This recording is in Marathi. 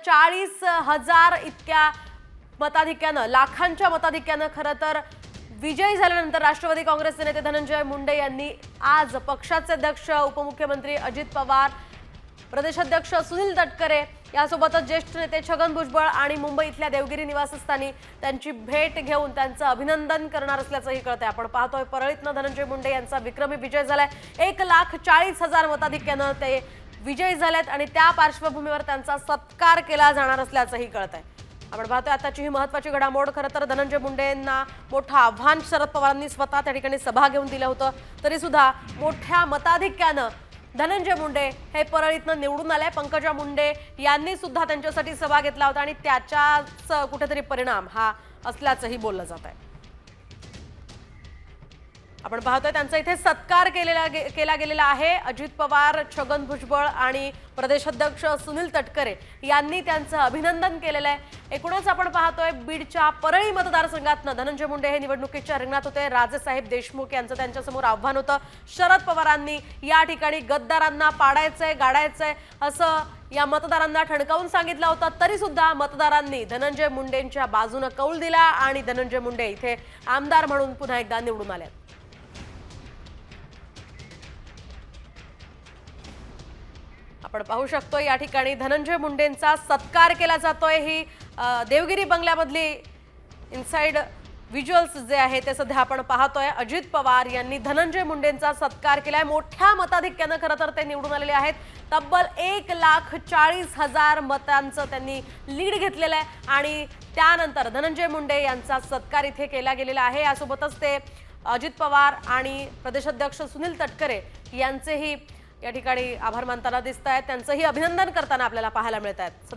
40,000 इतक्या मताधिक्यानं, लाखांच्या मताधिक्यानं खरं तर विजयी झाल्यानंतर राष्ट्रवादी काँग्रेसचे नेते धनंजय मुंडे यांनी आज पक्षाचे अध्यक्ष उपमुख्यमंत्री अजित पवार, प्रदेशाध्यक्ष सुनील तटकरे यासोबतच ज्येष्ठ नेते छगन भुजबळ आणि मुंबई इथल्या देवगिरी निवासस्थानी त्यांची भेट घेऊन त्यांचं अभिनंदन करणार असल्याचंही कळतंय। आपण पाहतोय परळीतनं धनंजय मुंडे यांचा विक्रमी विजय झालाय। 1,40,000 मताधिक्यानं ते विजयी झालेत आणि त्या पार्श्वभूमीवर त्यांचा सत्कार केला जाणार असल्याचंही कळतंय। आपण पाहतोय आताची ही महत्त्वाची घडामोड। खरं तर धनंजय मुंडेंना मोठं आव्हान शरद पवारांनी स्वतः त्या ठिकाणी सभा घेऊन दिलं होतं, तरी सुद्धा मोठ्या मताधिक्यानं धनंजय मुंडे हे परळीतनं निवडून आले। पंकजा मुंडे यांनी सुद्धा त्यांच्यासाठी सभा घेतला होता आणि त्याचाच कुठेतरी परिणाम हा असल्याचंही बोललं जात आहे। आपण पाहतोय त्यांचा इथे सत्कार केला गेलेला आहे। अजित पवार, छगन भुजबळ आणि प्रदेशाध्यक्ष सुनील तटकरे यांनी त्यांचं अभिनंदन केलेलं आहे। एकूणच आपण पाहतोय बीडच्या परळी मतदारसंघातनं धनंजय मुंडे हे निवडणुकीच्या रिंगणात होते। राजेसाहेब देशमुख यांचं त्यांच्यासमोर आव्हान होतं। शरद पवारांनी या ठिकाणी गद्दारांना पाडायचंय, गाडायचंय असं या मतदारांना ठणकावून सांगितलं होतं, तरी सुद्धा मतदारांनी धनंजय मुंडेंच्या बाजूने कौल दिला आणि धनंजय मुंडे इथे आमदार म्हणून पुन्हा एकदा निवडून आले। आपण पाहू शकतो या ठिकाणी धनंजय मुंडेंचा सत्कार केला जातोय। ही देवगिरी बंगल्यामधली इनसाइड व्हिज्युअल्स जे आहे ते सध्या आपण पाहतोय। अजित पवार यांनी धनंजय मुंडेंचा सत्कार केलाय। मोठ्या मताधिक्यानं खरं तर ते निवडून आलेले आहेत। तब्बल 1,40,000 मतांचं त्यांनी लीड घेतलेलं आहे आणि त्यानंतर धनंजय मुंडे यांचा सत्कार इथे केला गेलेला आहे। यासोबतच ते अजित पवार आणि प्रदेशाध्यक्ष सुनील तटकरे यांचेही या ठिकाणी आभार मानताना दिसत आहेत, त्यांचंही अभिनंदन करताना आपल्याला पाहायला मिळत आहेत।